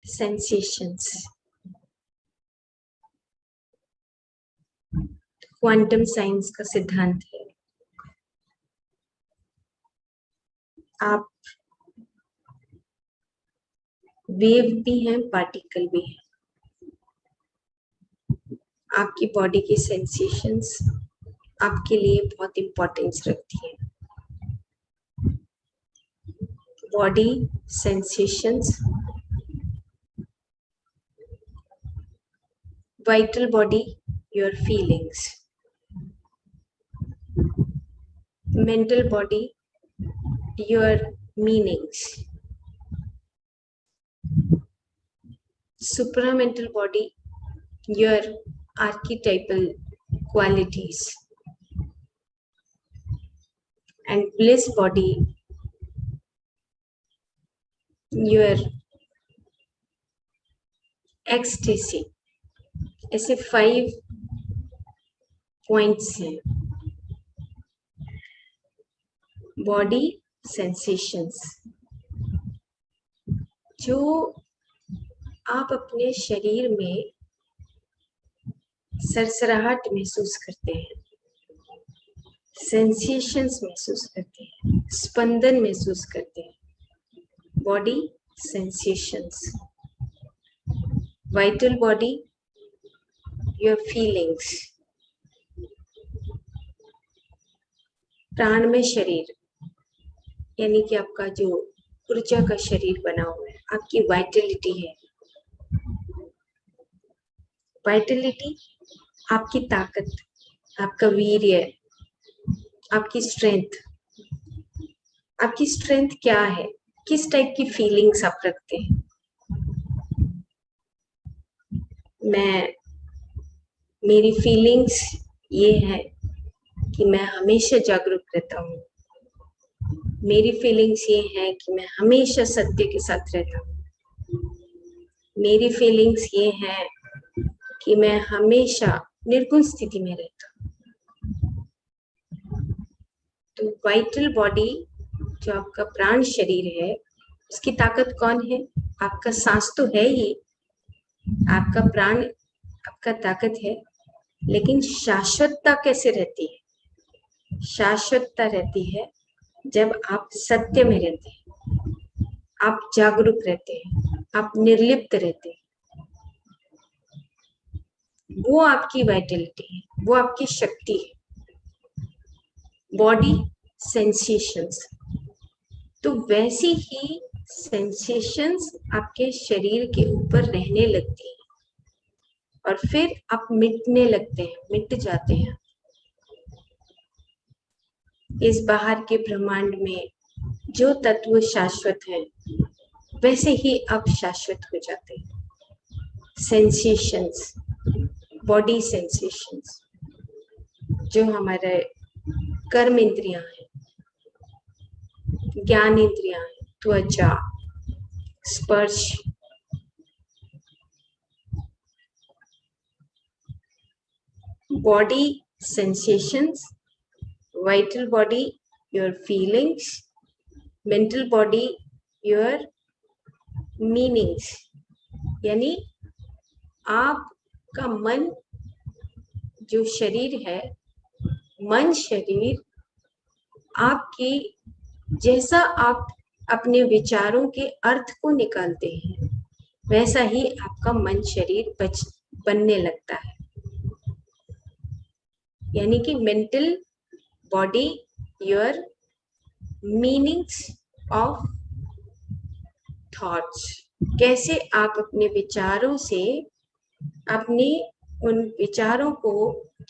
Sensations. Quantum science का सिद्धांत है, आप वेव भी हैं, पार्टिकल भी हैं। आपकी बॉडी की सेंसेशंस आपके लिए बहुत इम्पोर्टेंस रखती है। Body sensations, vital body, your feelings. Mental body, your meanings. Supramental body, your archetypal qualities. And bliss body, your ecstasy. ऐसे 5 पॉइंट्स हैं। बॉडी सेंसेशंस, जो आप अपने शरीर में सरसराहट महसूस करते हैं, सेंसेशंस महसूस करते हैं, स्पंदन महसूस करते हैं। Body sensations. Vital body, your feelings. प्राणमय शरीर, यानी कि आपका जो ऊर्जा का शरीर बना हुआ है, आपकी वाइटलिटी है। वाइटलिटी आपकी ताकत, आपका वीर्य, आपकी स्ट्रेंथ। आपकी स्ट्रेंथ क्या है, किस टाइप की फीलिंग्स आप रखते हैं। मेरी फीलिंग्स ये है कि मैं हमेशा जागरूक रहता हूँ। मेरी फीलिंग्स ये है कि मैं हमेशा सत्य के साथ रहता हूँ। मेरी फीलिंग्स ये है कि मैं हमेशा निर्गुण स्थिति में रहता हूँ। तो वाइटल बॉडी, जो आपका प्राण शरीर है, उसकी ताकत कौन है? आपका सांस तो है ही, आपका प्राण आपका ताकत है, लेकिन शाश्वतता कैसे रहती है? शाश्वतता रहती है जब आप सत्य में रहते हैं, आप जागरूक रहते हैं, आप निर्लिप्त रहते हैं। वो आपकी वाइटलिटी है, वो आपकी शक्ति है। बॉडी सेंसेशंस, तो वैसी ही सेंसेशंस आपके शरीर के ऊपर रहने लगती हैं और फिर आप मिटने लगते हैं, मिट जाते हैं। इस बाहर के ब्रह्मांड में जो तत्व शाश्वत है, वैसे ही आप शाश्वत हो जाते हैं। सेंसेशंस, बॉडी सेंसेशंस, जो हमारे कर्म इंद्रियां हैं, ज्ञान इंद्रियां हैं, त्वचा, स्पर्श, body sensations, vital body, your feelings, mental body, your meanings। यानी आपका मन, जो शरीर है, मन शरीर आपकी, जैसा आप अपने विचारों के अर्थ को निकालते हैं, वैसा ही आपका मन शरीर बनने लगता है। यानी कि mental body, your meanings of thoughts. कैसे आप अपने विचारों से अपने उन विचारों को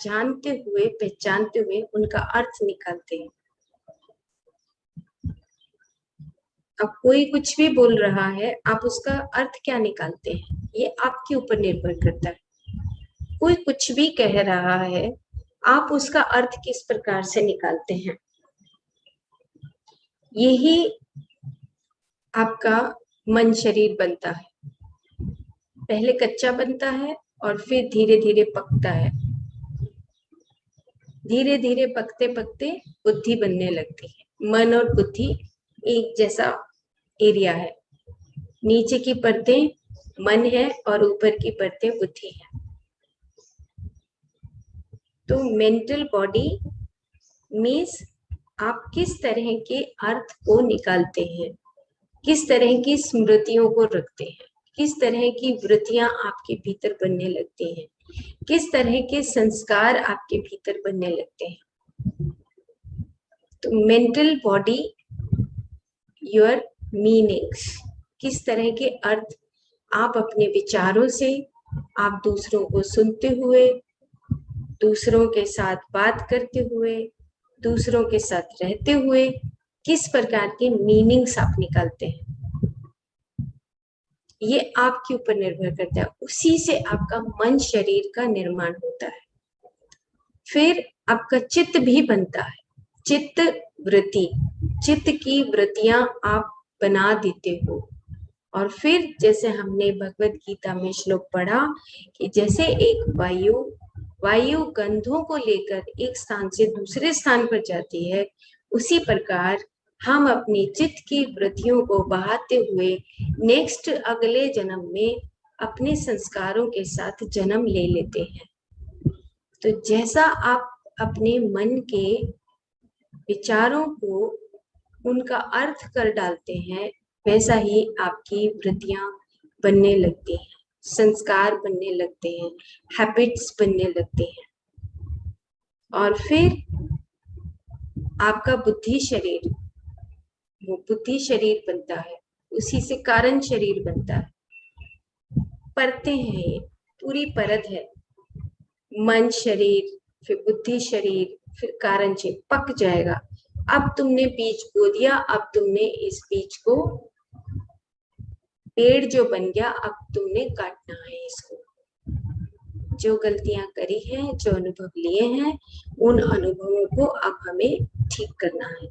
जानते हुए, पहचानते हुए उनका अर्थ निकालते हैं। अब कोई कुछ भी बोल रहा है, आप उसका अर्थ क्या निकालते हैं, ये आपके ऊपर निर्भर करता है। कोई कुछ भी कह रहा है, आप उसका अर्थ किस प्रकार से निकालते हैं, यही आपका मन शरीर बनता है। पहले कच्चा बनता है और फिर धीरे धीरे पकता है। धीरे धीरे पकते पकते बुद्धि बनने लगती है। मन और बुद्धि एक जैसा एरिया है। नीचे की परतें मन है और ऊपर की परतें बुद्धि है। तो मेंटल बॉडी मीन्स आप किस तरह के अर्थ को निकालते हैं, किस तरह की स्मृतियों को रखते हैं, किस तरह की वृत्तियां आपके भीतर बनने लगती हैं, किस तरह के संस्कार आपके भीतर बनने लगते हैं। तो मेंटल बॉडी योर मीनिंग्स, किस तरह के अर्थ आप अपने विचारों से, आप दूसरों को सुनते हुए, दूसरों के साथ बात करते हुए, दूसरों के साथ रहते हुए किस प्रकार के मीनिंग्स आप निकालते हैं, ये आपके ऊपर निर्भर करता है। उसी से आपका मन शरीर का निर्माण होता है। फिर आपका चित्त भी बनता है, चित्त वृत्ति, चित्त की वृत्तियां आप बना देते हो। और फिर जैसे हमने भगवत गीता में श्लोक पढ़ा कि जैसे एक वायु गंधों को लेकर एक स्थान से दूसरे स्थान पर जाती है, उसी प्रकार हम अपनी चित्त की वृत्तियों को बहाते हुए नेक्स्ट अगले जन्म में अपने संस्कारों के साथ जन्म ले लेते हैं। तो जैसा आप अपने मन के विचारों को उनका अर्थ कर डालते हैं, वैसा ही आपकी वृत्तियां बनने लगती हैं, संस्कार बनने लगते हैं, हैबिट्स बनने लगते हैं। और फिर आपका बुद्धि शरीर, वो बुद्धि शरीर बनता है, उसी से कारण शरीर बनता है। परतें हैं, ये पूरी परत है, मन शरीर, फिर बुद्धि शरीर, फिर कारण शरीर पक जाएगा। अब तुमने बीज बो दिया, अब तुमने इस बीज को, पेड़ जो बन गया, अब तुमने काटना है इसको। जो गलतियां करी हैं, जो अनुभव लिए हैं, उन अनुभवों को अब हमें ठीक करना है।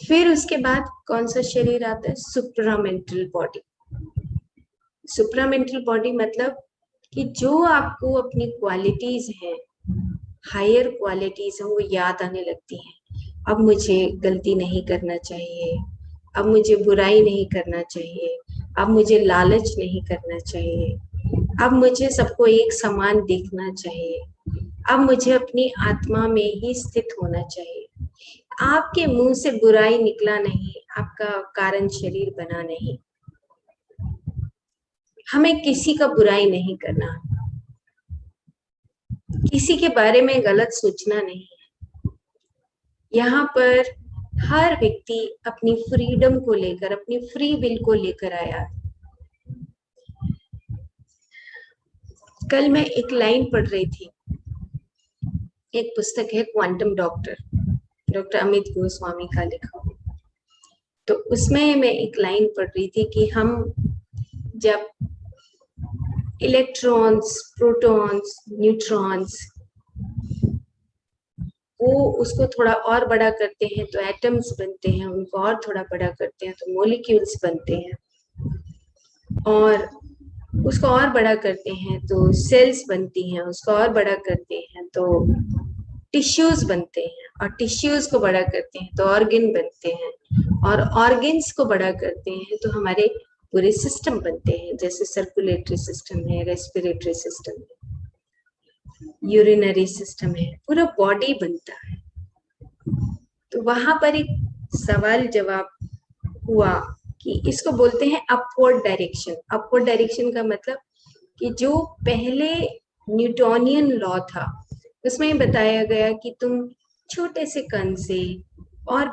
फिर उसके बाद कौन सा शरीर आता है? Supramental body. सुप्रामेंटल बॉडी मतलब कि जो आपको अपनी क्वालिटीज हैं, हायर क्वालिटीज हैं, वो याद आने लगती हैं। अब मुझे गलती नहीं करना चाहिए, अब मुझे बुराई नहीं करना चाहिए, अब मुझे लालच नहीं करना चाहिए, अब मुझे सबको एक समान देखना चाहिए, अब मुझे अपनी आत्मा में ही स्थित होना चाहिए। आपके मुंह से बुराई निकला नहीं, आपका कारण शरीर बना नहीं। हमें किसी का बुराई नहीं करना, किसी के बारे में गलत सोचना नहीं। यहाँ पर हर व्यक्ति अपनी फ्रीडम को लेकर, अपनी फ्री विल को लेकर आया। कल मैं एक लाइन पढ़ रही थी, एक पुस्तक है quantum doctor, doctor Amit Goswami का लिखा। तो उसमें मैं एक लाइन पढ़ रही थी कि हम जब इलेक्ट्रॉन्स, प्रोटॉन्स, न्यूट्रॉन्स, वो उसको थोड़ा और बड़ा करते हैं तो एटम्स बनते हैं, उनको और थोड़ा बड़ा करते हैं तो मॉलिक्यूल्स बनते हैं, और उसको और बड़ा करते हैं तो सेल्स बनती हैं, उसको और बड़ा करते हैं तो टिश्यूज बनते हैं, और टिश्यूज को बड़ा करते हैं तो ऑर्गन बनते हैं, और ऑर्गन्स को बड़ा करते हैं तो हमारे पूरे सिस्टम बनते हैं, जैसे सर्कुलेटरी सिस्टम है, रेस्पिरेटरी सिस्टम है, यूरिनरी सिस्टम है, पूरा बॉडी बनता है। तो वहां पर एक सवाल जवाब हुआ कि इसको बोलते हैं अपवर्ड डायरेक्शन। अपवर्ड डायरेक्शन का मतलब कि जो पहले न्यूटोनियन लॉ था, उसमें बताया गया कि तुम छोटे से कण से और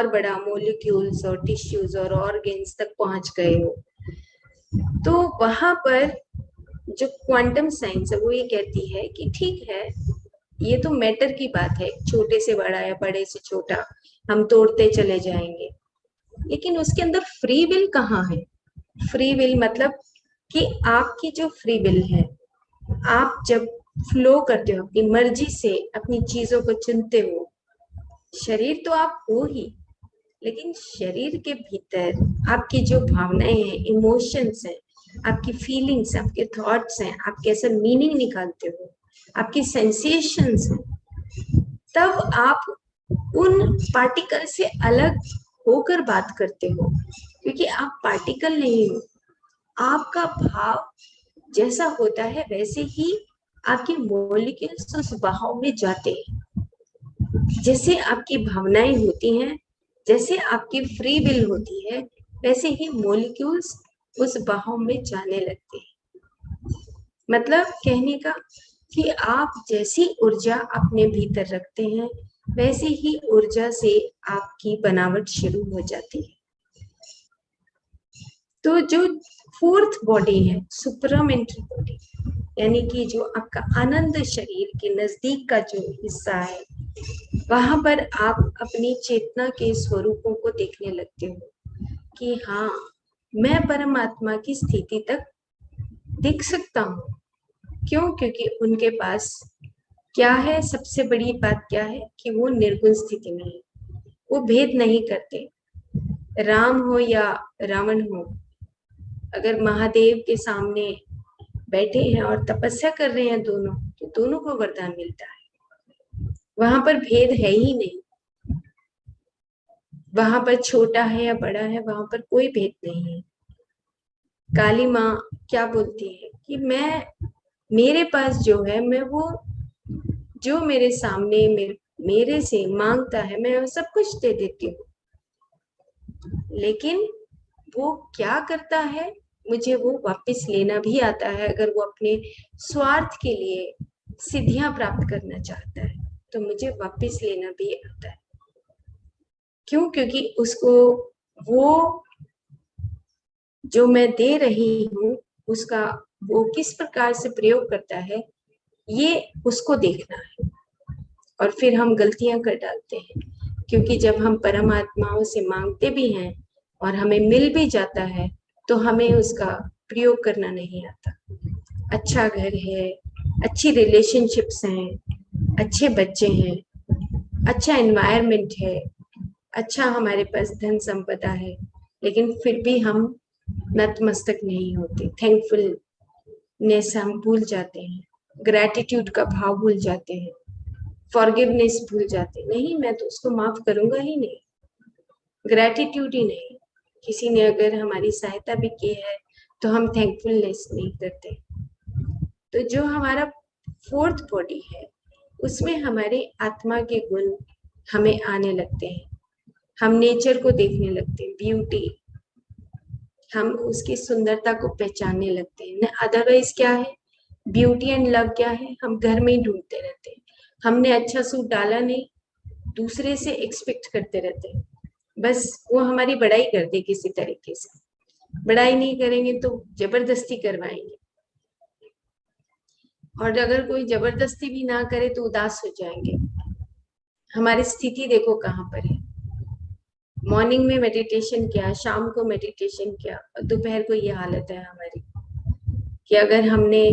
बड़ा मॉलिक्यूल्स और टिश्यूज और ऑर्गन्स तक पहुंच गए हो। तो वहां पर जो क्वांटम साइंस है वो ये कहती है कि ठीक है, ये तो मैटर की बात है, छोटे से बड़ा या बड़े से छोटा हम तोड़ते चले जाएंगे, लेकिन उसके अंदर फ्री विल कहाँ है? फ्री विल मतलब कि आपकी जो फ्री विल है, आप जब फ्लो करते हो, अपनी मर्जी से अपनी चीजों को चुनते हो, शरीर तो आप हो ही, लेकिन शरीर के भीतर आपकी जो भावनाएं हैं, इमोशंस हैं, आपकी फीलिंग्स, आपके थॉट्स हैं, आप कैसा मीनिंग निकालते हो, आपकी सेंसेशंस हैं, तब आप उन पार्टिकल से अलग होकर बात करते हो, क्योंकि आप पार्टिकल नहीं हो, आपका भाव जैसा होता है वैसे ही आपके मॉलिक्यूल्स उस बहाव में जाते हैं। जैसे आपकी भावनाएं होती हैं, जैसे आपकी फ्री विल होती है, वैसे ही मॉलिक्यूल्स उस बहाव में जाने लगते हैं। मतलब कहने का कि आप जैसी ऊर्जा अपने भीतर रखते हैं वैसे ही ऊर्जा से आपकी बनावट शुरू हो जाती है। तो जो फोर्थ बॉडी है, सुपरामेंटल बॉडी, यानी कि जो आपका आनंद शरीर के नजदीक का जो हिस्सा है, वहां पर आप अपनी चेतना के स्वरूपों को देखने लगते हो कि हाँ, मैं परमात्मा की स्थिति तक देख सकता हूँ। क्यों? क्योंकि उनके पास क्या है, सबसे बड़ी बात क्या है कि वो निर्गुण स्थिति में है, वो भेद नहीं करते। राम हो या रावण हो, अगर महादेव के सामने बैठे हैं और तपस्या कर रहे हैं दोनों, तो दोनों को वरदान मिलता है। वहां पर भेद है ही नहीं, वहां पर छोटा है या बड़ा है, वहां पर कोई भेद नहीं है। काली माँ क्या बोलती है कि मेरे पास जो है, मैं वो जो मेरे सामने मेरे से मांगता है, मैं सब कुछ दे देती हूँ। लेकिन वो क्या करता है, मुझे वो वापस लेना भी आता है। अगर वो अपने स्वार्थ के लिए सिद्धियां प्राप्त करना चाहता है तो मुझे वापस लेना भी आता है। क्यों? क्योंकि उसको वो जो मैं दे रही हूँ उसका वो किस प्रकार से प्रयोग करता है, ये उसको देखना है। और फिर हम गलतियां कर डालते हैं, क्योंकि जब हम परमात्माओं से मांगते भी हैं और हमें मिल भी जाता है तो हमें उसका प्रयोग करना नहीं आता। अच्छा घर है, अच्छी रिलेशनशिप्स हैं, अच्छे बच्चे हैं, अच्छा एनवायरनमेंट है, अच्छा हमारे पास धन संपदा है, लेकिन फिर भी हम नतमस्तक नहीं होते। थैंकफुलनेस हम भूल जाते हैं, ग्रैटिट्यूड का भाव भूल जाते हैं, फॉरगिवनेस भूल जाते। नहीं, मैं तो उसको माफ करूंगा ही नहीं, ग्रैटिट्यूड ही नहीं। किसी ने अगर हमारी सहायता भी की है तो हम थैंकफुलनेस नहीं करते। तो जो हमारा फोर्थ बॉडी है, उसमें हमारे आत्मा के गुण हमें आने लगते हैं। हम नेचर को देखने लगते हैं, ब्यूटी, हम उसकी सुंदरता को पहचानने लगते हैं। अदरवाइज क्या है, ब्यूटी एंड लव क्या है, हम घर में ही ढूंढते रहते हैं। हमने अच्छा सूट डाला नहीं, दूसरे से एक्सपेक्ट करते रहते हैं, बस वो हमारी बड़ाई कर दे किसी तरीके से। बड़ाई नहीं करेंगे तो जबरदस्ती करवाएंगे, और अगर कोई जबरदस्ती भी ना करे तो उदास हो जाएंगे। हमारी स्थिति देखो कहाँ पर है। मॉर्निंग में मेडिटेशन किया, शाम को मेडिटेशन किया, और दोपहर को ये हालत है हमारी कि अगर हमने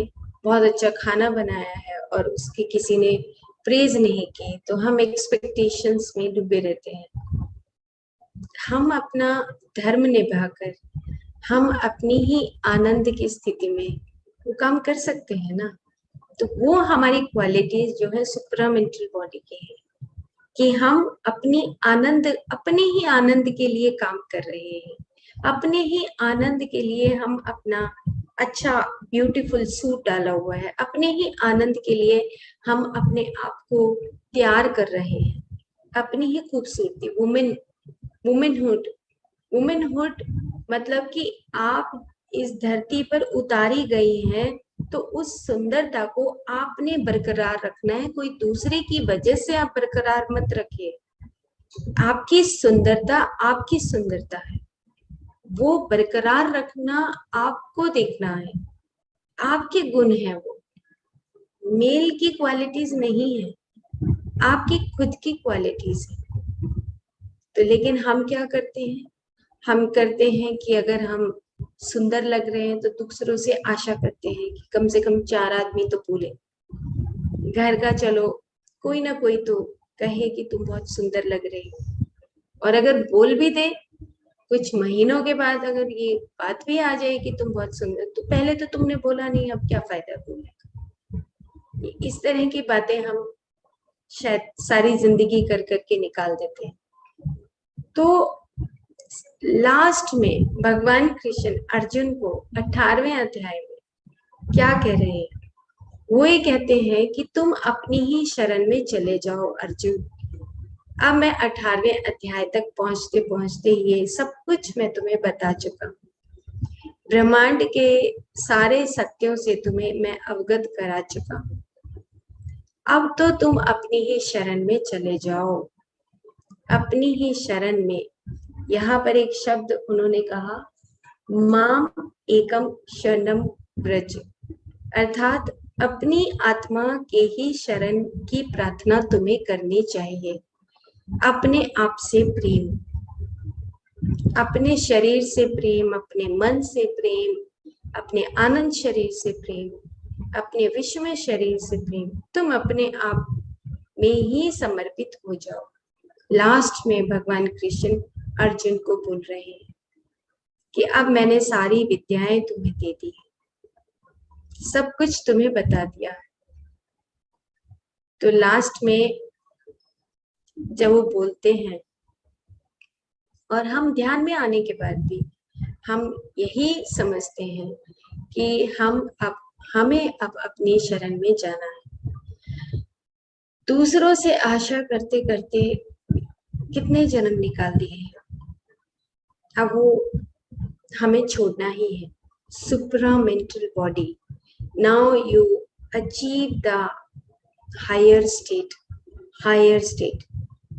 बहुत अच्छा खाना बनाया है और उसकी किसी ने प्रेज नहीं की तो हम एक्सपेक्टेशंस में डूबे रहते हैं। हम अपना धर्म निभाकर हम अपनी ही आनंद की स्थिति में वो काम कर सकते हैं ना। तो वो हमारी क्वालिटीज जो है सुपरामेंटल बॉडी की है कि हम अपने ही आनंद के लिए काम कर रहे हैं। अपने ही आनंद के लिए हम अपना अच्छा ब्यूटीफुल सूट डाला हुआ है, अपने ही आनंद के लिए हम अपने आप को तैयार कर रहे हैं, अपनी ही खूबसूरती। वुमेनहुड वुमेनहुड मतलब कि आप इस धरती पर उतारी गई हैं, तो उस सुंदरता को आपने बरकरार रखना है। कोई दूसरे की वजह से आप बरकरार मत रखिए। आपकी सुंदरता है, वो बरकरार रखना आपको देखना है। आपके गुण है वो, मेल की क्वालिटीज नहीं है, आपकी खुद की क्वालिटीज है। तो लेकिन हम क्या करते हैं, हम करते हैं कि अगर हम सुंदर लग रहे हैं तो दूसरों से आशा करते हैं कि कम से कम 4 आदमी तो बोले, घर का चलो कोई ना कोई तो कहे कि तुम बहुत सुंदर लग रही हो। और अगर बोल भी दे, कुछ महीनों के बाद अगर ये बात भी आ जाए कि तुम बहुत सुंदर, तो पहले तो तुमने बोला नहीं, अब क्या फायदा बोलने का। इस तरह की बातें हम शायद सारी जिंदगी कर करके निकाल देते हैं। तो लास्ट में भगवान कृष्ण अर्जुन को 18वें अध्याय में क्या कह रहे हैं? वो ये कहते हैं कि तुम अपनी ही शरण में चले जाओ अर्जुन। अब मैं 18वें अध्याय तक पहुंचते पहुंचते ये सब कुछ मैं तुम्हें बता चुका हूँ। ब्रह्मांड के सारे सत्यों से तुम्हें मैं अवगत करा चुका हूँ। अब तो तुम अपनी ही शरण में चले जाओ, अपनी ही शरण में। यहाँ पर एक शब्द उन्होंने कहा, माम एकम शरणम व्रज, अर्थात अपनी आत्मा के ही शरण की प्रार्थना तुम्हें करनी चाहिए। अपने आप से प्रेम, अपने शरीर से प्रेम, अपने मन से प्रेम, अपने आनंद शरीर से प्रेम, अपने विश्व में शरीर से प्रेम, तुम अपने आप में ही समर्पित हो जाओ। लास्ट में भगवान कृष्ण अर्जुन को बोल रहे हैं कि अब मैंने सारी विद्याएं तुम्हें दे दी है, सब कुछ तुम्हें बता दिया है। तो लास्ट में जब वो बोलते हैं और हम ध्यान में आने के बाद भी हम यही समझते हैं कि हमें अब अपनी शरण में जाना है। दूसरों से आशा करते करते कितने जन्म निकाल दिए हैं, अब वो हमें छोड़ना ही है। Supramental body, now you achieve the higher state.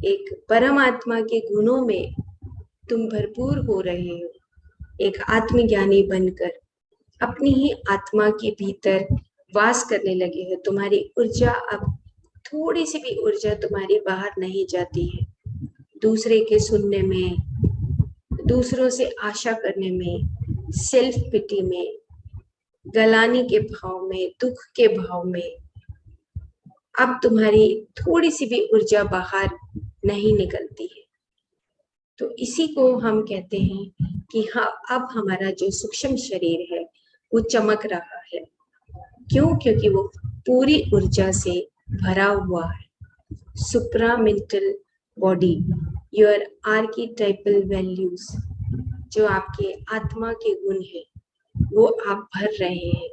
एक परमात्मा के गुणों में तुम भरपूर हो रहे हो, एक आत्मज्ञानी बनकर अपनी ही आत्मा के भीतर वास करने लगे हो। तुम्हारी ऊर्जा अब थोड़ी सी भी ऊर्जा तुम्हारी बाहर नहीं जाती है दूसरे के सुनने में, दूसरों से आशा करने में, सेल्फ पिटी में, गलानी के भाव में, दुख के भाव में। अब तुम्हारी थोड़ी सी भी ऊर्जा बाहर नहीं निकलती है। तो इसी को हम कहते हैं कि हाँ, अब हमारा जो सूक्ष्म शरीर है वो चमक रहा है। क्यों? क्योंकि वो पूरी ऊर्जा से भरा हुआ है। सुप्रामेंटल बॉडी, योर आर्कीटाइपल वैल्यूज, जो आपके आत्मा के गुण है वो आप भर रहे हैं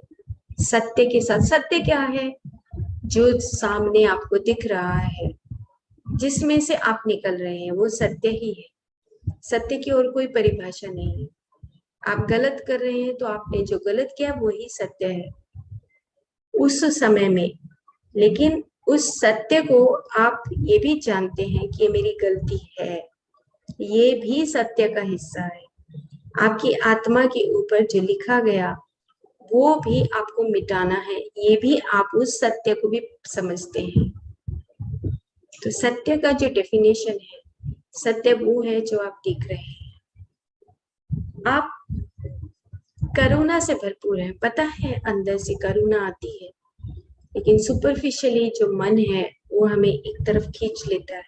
सत्य के साथ। सत्य क्या है? जो सामने आपको दिख रहा है, जिसमें से आप निकल रहे हैं, वो सत्य ही है। सत्य की और कोई परिभाषा नहीं है। आप गलत कर रहे हैं तो आपने जो गलत किया वही सत्य है उस समय में। लेकिन उस सत्य को आप ये भी जानते हैं कि ये मेरी गलती है, ये भी सत्य का हिस्सा है। आपकी आत्मा के ऊपर जो लिखा गया वो भी आपको मिटाना है, ये भी आप उस सत्य को भी समझते हैं। तो सत्य का जो डेफिनेशन है, सत्य वो है जो आप देख रहे हैं। आप करुणा से भरपूर है, पता है अंदर से करुणा आती है, लेकिन सुपरफिशियली जो मन है वो हमें एक तरफ खींच लेता है,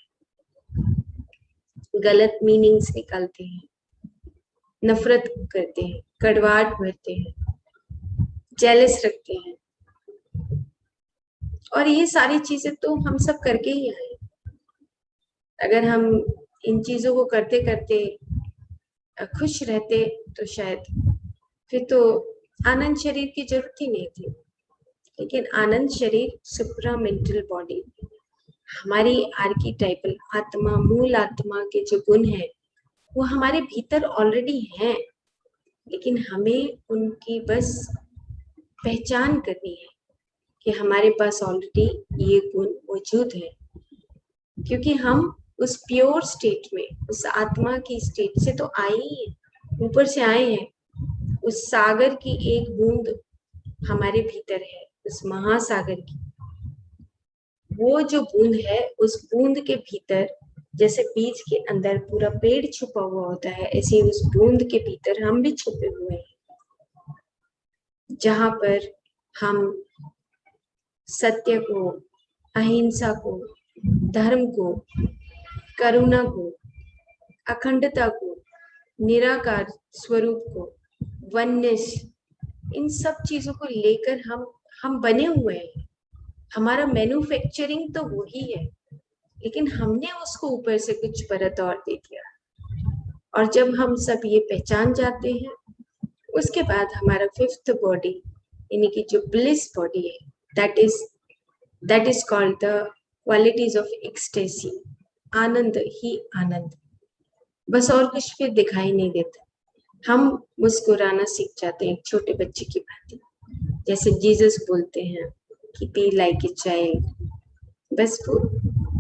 गलत मीनिंग्स निकालते हैं, नफरत करते हैं, कड़वाहट भरते हैं, जेलस रखते हैं। और ये सारी चीजें तो हम सब करके ही आए। अगर हम इन चीजों को करते करते खुश रहते तो शायद फिर तो आनंद शरीर की जरूरत ही नहीं थी। लेकिन आनंद शरीर, सुप्रामेंटल बॉडी, हमारी आर्कीटाइपल आत्मा, मूल आत्मा के जो गुण है वो हमारे भीतर ऑलरेडी हैं, लेकिन हमें उनकी बस पहचान करनी है कि हमारे पास ऑलरेडी ये गुण मौजूद है। क्योंकि हम उस प्योर स्टेट में, उस आत्मा की स्टेट से तो आए ही हैं, ऊपर से आए हैं। उस सागर की एक बूंद हमारे भीतर है, उस महासागर की। वो जो बूंद है, उस बूंद के भीतर जैसे बीज के अंदर पूरा पेड़ छुपा हुआ होता है, ऐसे ही उस बूंद के भीतर हम भी छुपे हुए हैं, जहां पर हम सत्य को, अहिंसा को, धर्म को, करुणा को, अखंडता को, निराकार स्वरूप को, वननेस, इन सब चीजों को लेकर हम बने हुए हैं। हमारा मैन्युफैक्चरिंग तो वही है, लेकिन हमने उसको ऊपर से कुछ परत और दे दिया। और जब हम सब ये पहचान जाते हैं, उसके बाद हमारा फिफ्थ बॉडी यानी कि जो ब्लिस बॉडी है, that is called the qualities of ecstasy, आनंद ही आनंद, बस और कुछ फिर दिखाई नहीं देता। हम मुस्कुराना सीख जाते हैं एक छोटे बच्चे की भांति, जैसे जीसस बोलते हैं कि बी लाइक ए चाइल्ड, बस वो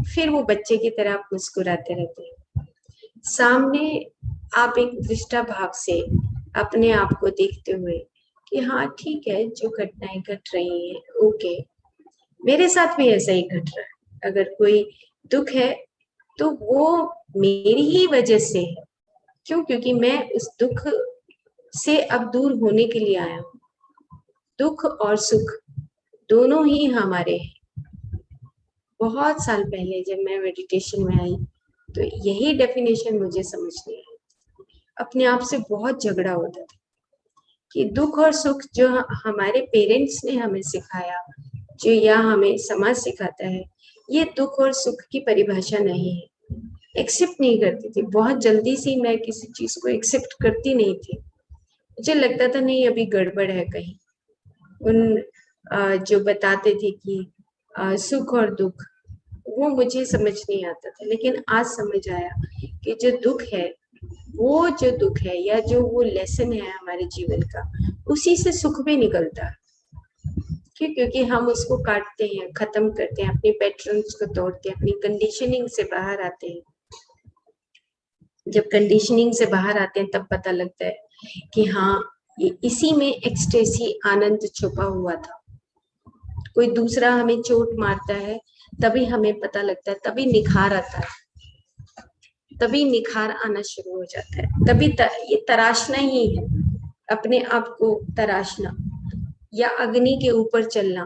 फिर वो बच्चे की तरह आप मुस्कुराते रहते हैं। सामने आप एक दृष्टा भाव से अपने आप को देखते हुए कि हाँ ठीक है, जो घटनाएं घट रही हैं ओके, मेरे साथ भी ऐसा ही घट रहा है। अगर कोई दुख है तो वो मेरी ही वजह से है। क्यों? क्योंकि मैं उस दुख से अब दूर होने के लिए आया हूँ। दुख और सुख दोनों ही हमारे हैं। बहुत साल पहले जब मैं मेडिटेशन में आई तो यही डेफिनेशन मुझे समझ नहीं आई। अपने आप से बहुत झगड़ा होता था कि दुख और सुख जो हमारे पेरेंट्स ने हमें सिखाया, जो या हमें समाज सिखाता है, ये दुख और सुख की परिभाषा नहीं है। एक्सेप्ट नहीं करती थी, बहुत जल्दी से मैं किसी चीज को एक्सेप्ट करती नहीं थी। मुझे लगता था नहीं अभी गड़बड़ है कहीं। उन जो बताते थे कि सुख और दुख, वो मुझे समझ नहीं आता था। लेकिन आज समझ आया कि जो दुख है, वो जो दुख है या जो वो लेसन है हमारे जीवन का, उसी से सुख भी निकलता है। क्यों? क्योंकि हम उसको काटते हैं, खत्म करते हैं, अपने पैटर्न्स को तोड़ते हैं, अपनी कंडीशनिंग से बाहर आते हैं। जब कंडीशनिंग से बाहर आते हैं तब पता लगता है कि हाँ, ये इसी में एक्सटेसी आनंद छुपा हुआ था। कोई दूसरा हमें चोट मारता है तभी हमें पता लगता है, तभी निखार आता है, तभी निखार आना शुरू हो जाता है। तभी ये तराशना ही है, अपने आप को तराशना या अग्नि के ऊपर चलना।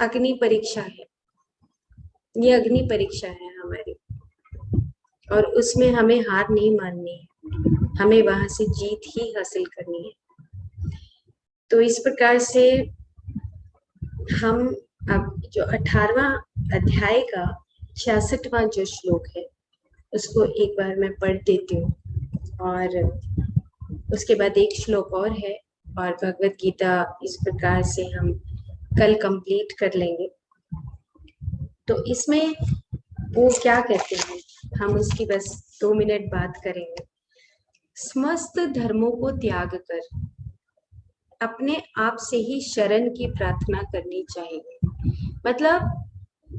अग्नि परीक्षा है, ये अग्नि परीक्षा है हमारी, और उसमें हमें हार नहीं माननी है, हमें वहां से जीत ही हासिल करनी है। तो इस प्रकार से हम अब जो 18वां अध्याय का 66वां जो श्लोक है उसको एक बार मैं पढ़ देती हूँ, और उसके बाद एक श्लोक और है, और भगवत गीता इस प्रकार से हम कल कंप्लीट कर लेंगे। तो इसमें वो क्या कहते हैं, हम उसकी बस 2 मिनट बात करेंगे। समस्त धर्मों को त्याग कर अपने आप से ही शरण की प्रार्थना करनी चाहिए। मतलब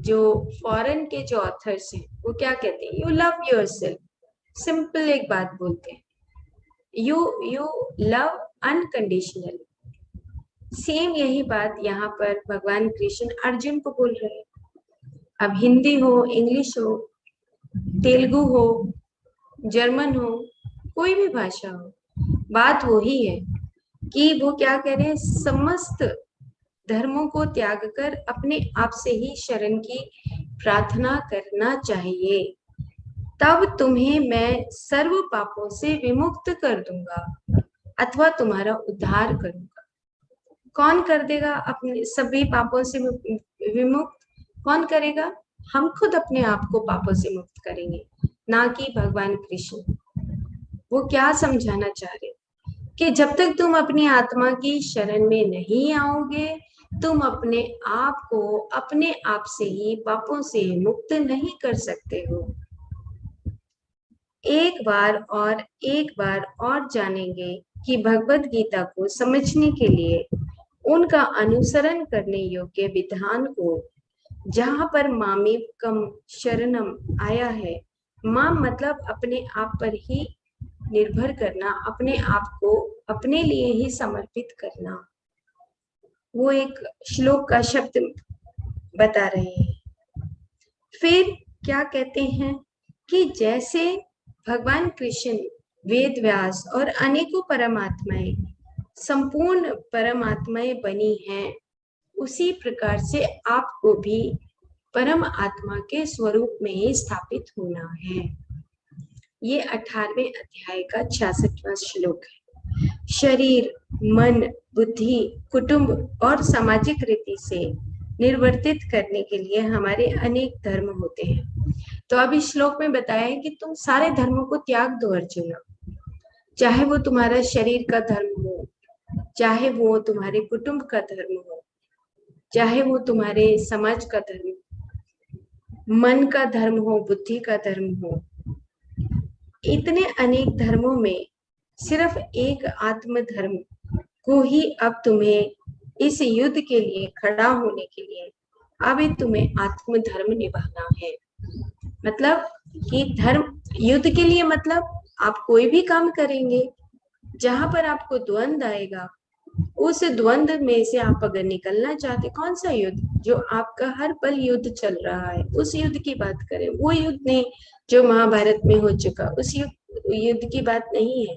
जो फॉरेन के जो ऑथर्स हैं वो क्या कहते हैं, यू लव योरसेल्फ। सिंपल एक बात बोलते हैं, यू लव अनकंडीशनली। सेम यही बात यहाँ पर भगवान कृष्ण अर्जुन को बोल रहे हैं। अब हिंदी हो, इंग्लिश हो, तेलुगु हो, जर्मन हो, कोई भी भाषा हो, बात वही है कि वो क्या कह रहे हैं, समस्त धर्मों को त्याग कर अपने आप से ही शरण की प्रार्थना करना चाहिए, तब तुम्हें मैं सर्व पापों से विमुक्त कर दूंगा अथवा तुम्हारा उद्धार करूंगा। कौन कर देगा अपने सभी पापों से विमुक्त? कौन करेगा? हम खुद अपने आप को पापों से मुक्त करेंगे, ना कि भगवान कृष्ण। वो क्या समझाना चाह रहे कि जब तक तुम अपनी आत्मा की शरण में नहीं आओगे, तुम अपने आप को अपने आप से ही पापों से मुक्त नहीं कर सकते हो। एक बार और जानेंगे कि भगवत गीता को समझने के लिए उनका अनुसरण करने योग्य विधान को, जहां पर मामेकम शरणम आया है, मां मतलब अपने आप पर ही निर्भर करना, अपने आप को अपने लिए ही समर्पित करना। वो एक श्लोक का शब्द बता रहे हैं। फिर क्या कहते हैं कि जैसे भगवान कृष्ण, वेद व्यास और अनेकों परमात्माएं संपूर्ण परमात्माएं बनी हैं, उसी प्रकार से आपको भी परम आत्मा के स्वरूप में ही स्थापित होना है। ये 18वें अध्याय का 66वां श्लोक है। शरीर, मन, बुद्धि, कुटुंब और सामाजिक रीति से निर्वर्तित करने के लिए हमारे अनेक धर्म होते हैं। तो अब इस श्लोक में बताया है कि तुम सारे धर्मों को त्याग दो अर्जुन, चाहे वो तुम्हारा शरीर का धर्म हो, चाहे वो तुम्हारे कुटुंब का धर्म हो, चाहे वो तुम्हारे समाज का धर्म, मन का धर्म हो, बुद्धि का धर्म हो, इतने अनेक धर्मों में सिर्फ एक आत्म धर्म को ही अब तुम्हें इस युद्ध के लिए खड़ा होने के लिए अब तुम्हें आत्म धर्म निभाना है। मतलब कि धर्म युद्ध के लिए मतलब आप कोई भी काम करेंगे जहां पर आपको द्वंद आएगा, उस द्वंद में से आप अगर निकलना चाहते, कौन सा युद्ध जो आपका हर पल युद्ध चल रहा है, उस युद्ध की बात करें, वो युद्ध नहीं जो महाभारत में हो चुका, उस युद्ध की बात नहीं है।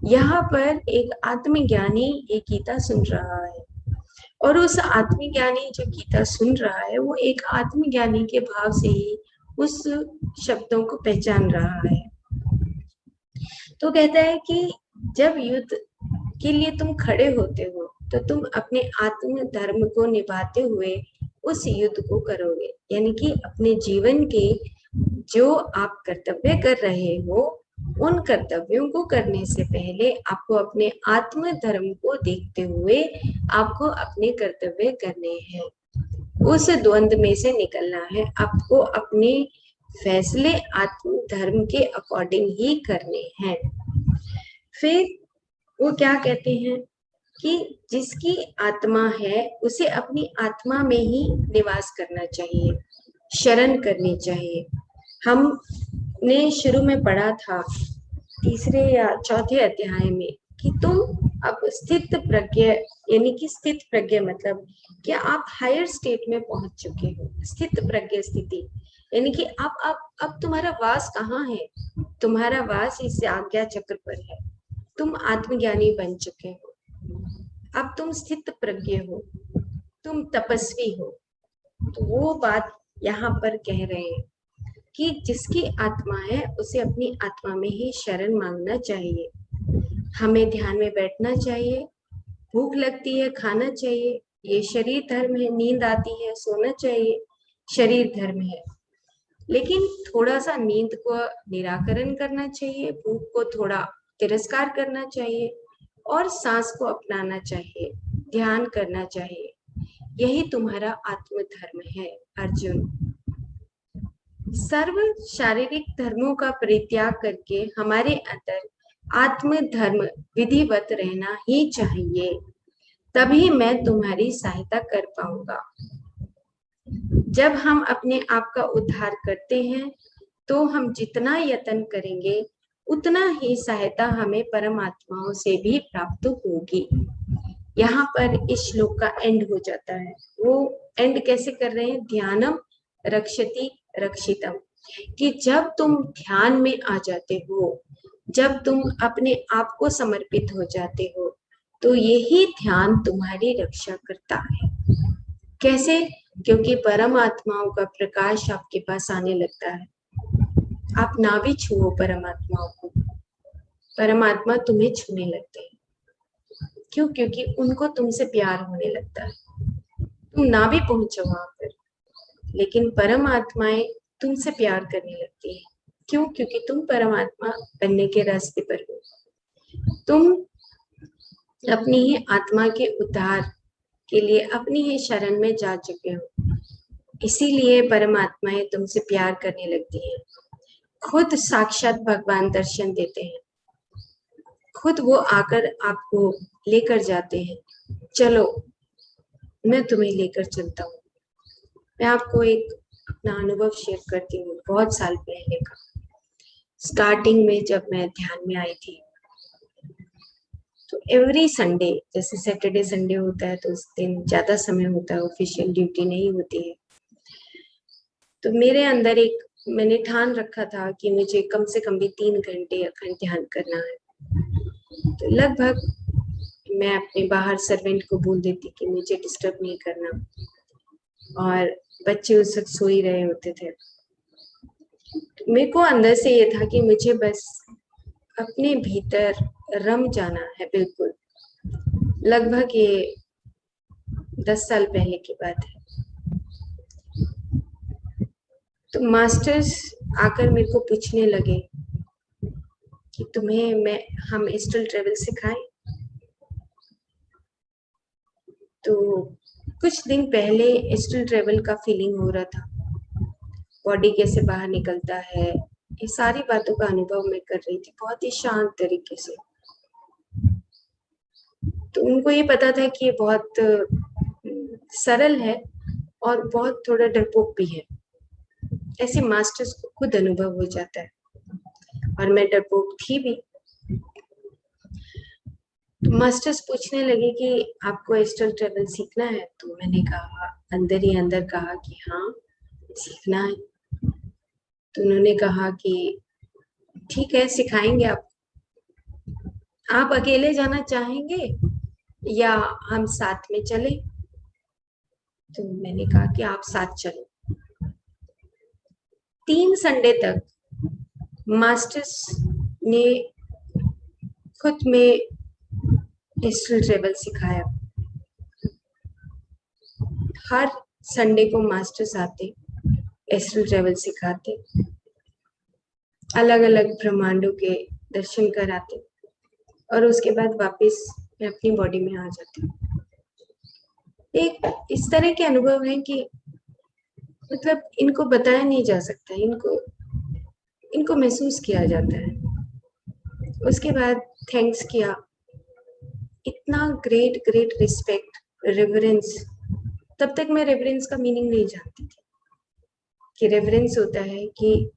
यहाँ पर एक आत्मज्ञानी ये गीता सुन रहा है और उस आत्मज्ञानी जो गीता सुन रहा है वो एक आत्मज्ञानी के भाव से ही उस शब्दों को पहचान रहा है। तो कहता है कि जब युद्ध के लिए तुम खड़े होते हो तो तुम अपने आत्म धर्म को निभाते हुए उस युद्ध को करोगे, यानी कि अपने जीवन के जो आप कर्तव्य कर रहे हो उन कर्तव्यों को करने से पहले आपको अपने आत्म धर्म को देखते हुए आपको अपने कर्तव्य करने हैं, उस द्वंद में से निकलना है, आपको अपने फैसले आत्म धर्म के अकॉर्डिंग ही करने हैं। फिर वो क्या कहते हैं कि जिसकी आत्मा है उसे अपनी आत्मा में ही निवास करना चाहिए, शरण करनी चाहिए। हमने शुरू में पढ़ा था तीसरे या चौथे अध्याय में कि तुम अब स्थित प्रज्ञ, यानी कि स्थित प्रज्ञ मतलब कि आप हायर स्टेट में पहुंच चुके हो। स्थित प्रज्ञ स्थिति यानी कि अब तुम्हारा वास कहाँ है? तुम्हारा वास इस आज्ञा चक्र पर है। तुम आत्मज्ञानी बन चुके हो, अब तुम स्थित प्रज्ञ हो, तुम तपस्वी हो। तो वो बात यहाँ पर कह रहे हैं कि जिसकी आत्मा है उसे अपनी आत्मा में ही शरण मांगना चाहिए। हमें ध्यान में बैठना चाहिए, भूख लगती है खाना चाहिए, ये शरीर धर्म है, नींद आती है सोना चाहिए, शरीर धर्म है। लेकिन थोड़ा सा नींद को निराकरण करना चाहिए, भूख को थोड़ा तिरस्कार करना चाहिए और सांस को अपनाना चाहिए, ध्यान करना चाहिए। यही तुम्हारा आत्म धर्म है अर्जुन। सर्व शारीरिक धर्मों का परित्याग करके हमारे अंदर आत्म धर्म विधिवत रहना ही चाहिए, तभी मैं तुम्हारी सहायता कर पाऊंगा। जब हम अपने आप का उद्धार करते हैं तो हम जितना यत्न करेंगे उतना ही सहायता हमें परमात्माओं से भी प्राप्त होगी। यहाँ पर इस श्लोक का एंड हो जाता है। वो एंड कैसे कर रहे हैं? ध्यानम रक्षति रक्षितम, कि जब तुम ध्यान में आ जाते हो, जब तुम अपने आप को समर्पित हो जाते हो, तो यही ध्यान तुम्हारी रक्षा करता है। कैसे? क्योंकि परमात्माओं का प्रकाश आपके पास आने लगता है। आप ना भी छुओ परमात्माओं को, परमात्मा तुम्हें छूने लगते हैं। क्यों? क्योंकि उनको तुमसे प्यार होने लगता है। तुम ना भी पहुंचो वहां पर, लेकिन परमात्माएं तुमसे प्यार करने लगती है। क्यों? क्योंकि तुम परमात्मा बनने के रास्ते पर हो। तुम अपनी ही आत्मा के उद्धार के लिए अपनी ही शरण में जा चुके हो, इसीलिए परमात्माएं तुमसे प्यार करने लगती हैं। खुद साक्षात भगवान दर्शन देते हैं, खुद वो आकर आपको लेकर जाते हैं। चलो मैं तुम्हें लेकर चलता हूँ। मैं आपको एक अपना अनुभव शेयर करती हूँ, बहुत साल पहले का। स्टार्टिंग में जब मैं ध्यान में आई थी तो एवरी संडे, जैसे सैटरडे संडे होता है तो उस दिन ज्यादा समय होता है, ऑफिशियल ड्यूटी नहीं होती है, तो मेरे अंदर एक, मैंने ठान रखा था कि मुझे कम से कम भी 3 घंटे अखंड ध्यान करना है। तो लगभग मैं अपने बाहर सर्वेंट को बोल देती कि मुझे डिस्टर्ब नहीं करना, और बच्चे उस वक्त सो ही रहे होते थे। मेरे को अंदर से ये था कि मुझे बस अपने भीतर रम जाना है बिल्कुल। लगभग ये 10 साल पहले की बात है। तो मास्टर्स आकर मेरे को पूछने लगे कि हम एस्ट्रल ट्रेवल सिखाएं। तो कुछ दिन पहले एस्ट्रल ट्रेवल का फीलिंग हो रहा था, बॉडी कैसे बाहर निकलता है, ये सारी बातों का अनुभव मैं कर रही थी बहुत ही शांत तरीके से। तो उनको ये पता था कि ये बहुत सरल है और बहुत थोड़ा डरपोक भी है। ऐसे मास्टर्स को खुद अनुभव हो जाता है, और मैं डरपोक थी भी। तो मास्टर्स पूछने लगे कि आपको एस्ट्रल ट्रेवल सीखना है? तो मैंने कहा, अंदर ही अंदर कहा कि हाँ सीखना है। तो उन्होंने कहा कि ठीक है सिखाएंगे आप अकेले जाना चाहेंगे या हम साथ में चले? तो मैंने कहा कि आप साथ चलो। 3 संडे तक मास्टर्स ने खुद में एस्ट्रल ट्रेवल सिखाया। हर संडे को मास्टर्स आते, एस्ट्रल ट्रेवल सिखाते, अलग अलग ब्रह्मांडों के दर्शन कराते, और उसके बाद वापस मैं अपनी बॉडी में आ जाती हूँ। एक इस तरह के अनुभव है कि मतलब इनको बताया नहीं जा सकता, इनको महसूस किया जाता है। उसके बाद थैंक्स किया, इतना ग्रेट रिस्पेक्ट, रेवरेंस। तब तक मैं रेवरेंस का मीनिंग नहीं जानती थी कि रेवरेंस होता है कि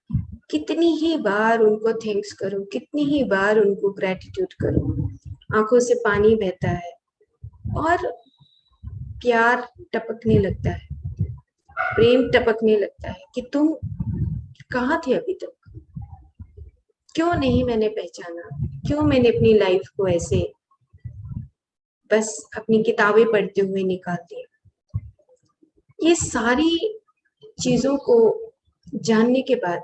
कितनी ही बार उनको थैंक्स करो, कितनी ही बार उनको ग्रेटिट्यूड करो। आंखों से पानी बहता है और प्यार टपकने लगता है, प्रेम टपकने लगता है कि तुम कहाँ थे अभी तक, क्यों नहीं मैंने पहचाना, क्यों मैंने अपनी लाइफ को ऐसे बस अपनी किताबें पढ़ते हुए निकाल दिया। ये सारी चीजों को जानने के बाद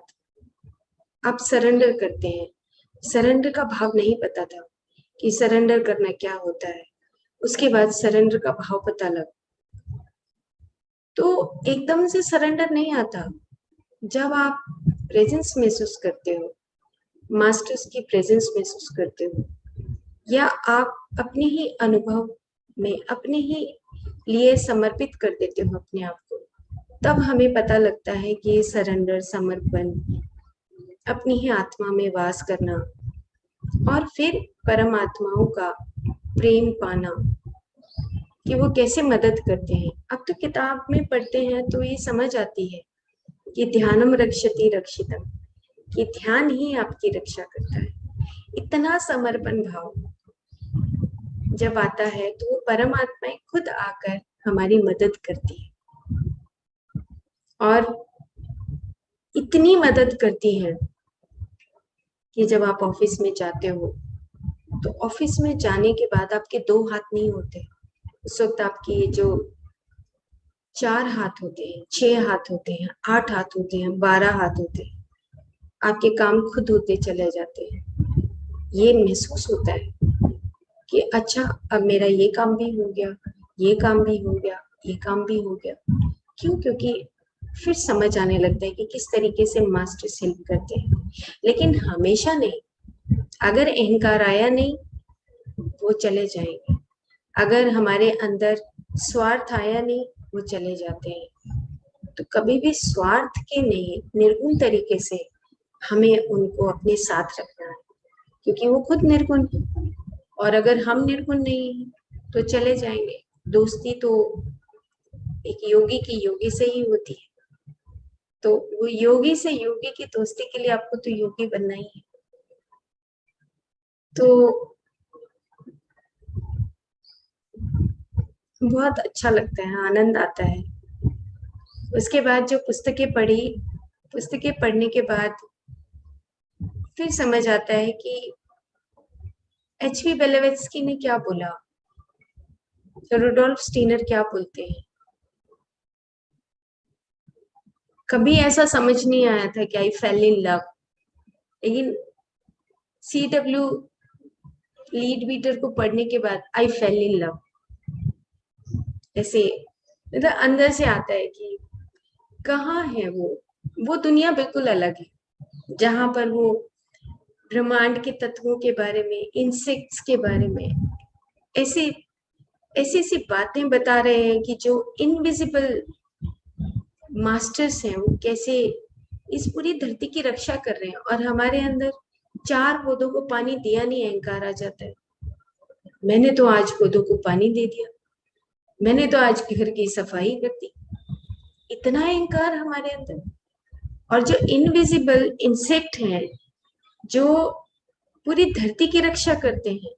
आप सरेंडर करते हैं। सरेंडर का भाव नहीं पता था कि सरेंडर करना क्या होता है। उसके बाद सरेंडर का भाव पता लगा। तो एकदम से सरेंडर नहीं आता। जब आप प्रेजेंस महसूस करते हो, मास्टर्स की प्रेजेंस महसूस करते हो, या आप अपने ही अनुभव में अपने ही लिए समर्पित कर देते हो अपने आप को, तब हमें पता लगता है कि सरेंडर, समर्पण, अपनी ही आत्मा में वास करना और फिर परमात्माओं का प्रेम पाना कि वो कैसे मदद करते हैं। अब तो किताब में पढ़ते हैं तो ये समझ आती है कि ध्यानम रक्षति रक्षितम, कि ध्यान ही आपकी रक्षा करता है। इतना समर्पण भाव जब आता है तो वो परमात्माएं खुद आकर हमारी मदद करती है, और इतनी मदद करती है कि जब आप ऑफिस में जाते हो तो ऑफिस में जाने के बाद आपके 2 हाथ नहीं होते। उस वक्त आपकी जो 4 हाथ होते हैं, 6 हाथ होते हैं, 8 हाथ होते हैं, 12 हाथ होते हैं। आपके काम खुद होते चले जाते हैं। ये महसूस होता है कि अच्छा अब मेरा ये काम भी हो गया, ये काम भी हो गया, ये काम भी हो गया। क्यों? क्योंकि फिर समझ आने लगता है कि किस तरीके से मास्टर्स हेल्प करते हैं। लेकिन हमेशा नहीं। अगर अहंकार आया नहीं, वो चले जाएंगे। अगर हमारे अंदर स्वार्थ आया नहीं, वो चले जाते हैं। तो कभी भी स्वार्थ के नहीं, निर्गुण तरीके से हमें उनको अपने साथ रखना है, क्योंकि वो खुद निर्गुण है। और अगर हम निर्गुण नहीं हैं तो चले जाएंगे। दोस्ती तो एक योगी की योगी से ही होती है। तो वो योगी से योगी की दोस्ती के लिए आपको तो योगी बनना ही है। तो बहुत अच्छा लगता है, आनंद आता है। उसके बाद जो पुस्तकें पढ़ी, पुस्तकें पढ़ने के बाद फिर समझ आता है कि एचपी बेलेवेत्स्की ने क्या बोला, रुडोल्फ स्टीनर क्या बोलते हैं। कभी ऐसा समझ नहीं आया था कि आई फेल इन लव, लेकिन CW लीड बीटर को पढ़ने के बाद आई फेल इन लव। ऐसे मतलब अंदर से आता है कि कहाँ है वो दुनिया बिल्कुल अलग है, जहां पर वो ब्रह्मांड के तत्वों के बारे में, इंसेक्ट्स के बारे में, ऐसी ऐसी बातें बता रहे हैं कि जो इनविजिबल मास्टर्स हैं वो कैसे इस पूरी धरती की रक्षा कर रहे हैं। और हमारे अंदर 4 पौधों को पानी दिया नहीं, अहंकार आ जाता है। मैंने तो आज पौधों को पानी दे दिया, मैंने तो आज घर की सफाई कर दी, इतना अहंकार हमारे अंदर। और जो इनविजिबल इंसेक्ट हैं जो पूरी धरती की रक्षा करते हैं,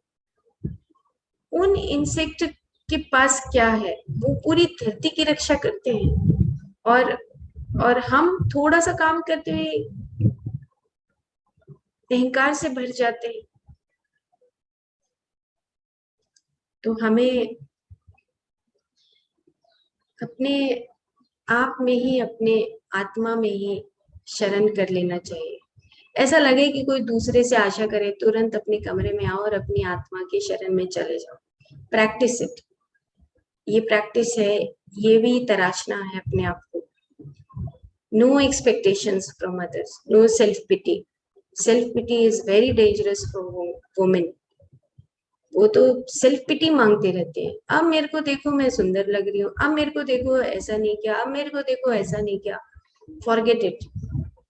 उन इंसेक्ट के पास क्या है, वो पूरी धरती की रक्षा करते हैं। और हम थोड़ा सा काम करते हुए अहंकार से भर जाते हैं। तो हमें अपने आप में ही, अपने आत्मा में ही शरण कर लेना चाहिए। ऐसा लगे कि कोई दूसरे से आशा करे, तुरंत अपने कमरे में आओ और अपनी आत्मा की शरण में चले जाओ। Practice it. ये प्रैक्टिस है, ये भी तराशना है अपने आप को। No expectations from others, no self pity. Self pity is very dangerous for women. वो तो सेल्फ पिटी मांगते रहते हैं। अब मेरे को देखो मैं सुंदर लग रही हूँ, अब मेरे को देखो ऐसा नहीं किया, अब मेरे को देखो ऐसा नहीं किया। Forget it.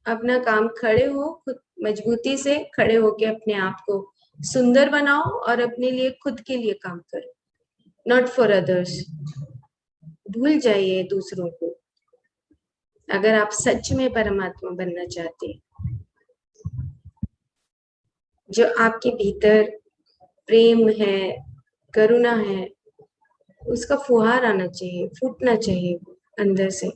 अपना काम, खड़े हो, खुद मजबूती से खड़े होके अपने आप को सुंदर बनाओ और अपने लिए, खुद के लिए काम करो, नॉट फॉर अदर्स। भूल जाइए दूसरों को। अगर आप सच में परमात्मा बनना चाहते हैं, जो आपके भीतर प्रेम है, करुणा है, उसका फुहार आना चाहिए, फूटना चाहिए अंदर से,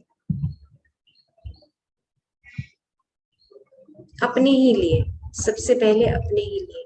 अपने ही लिए, सबसे पहले अपने ही लिए।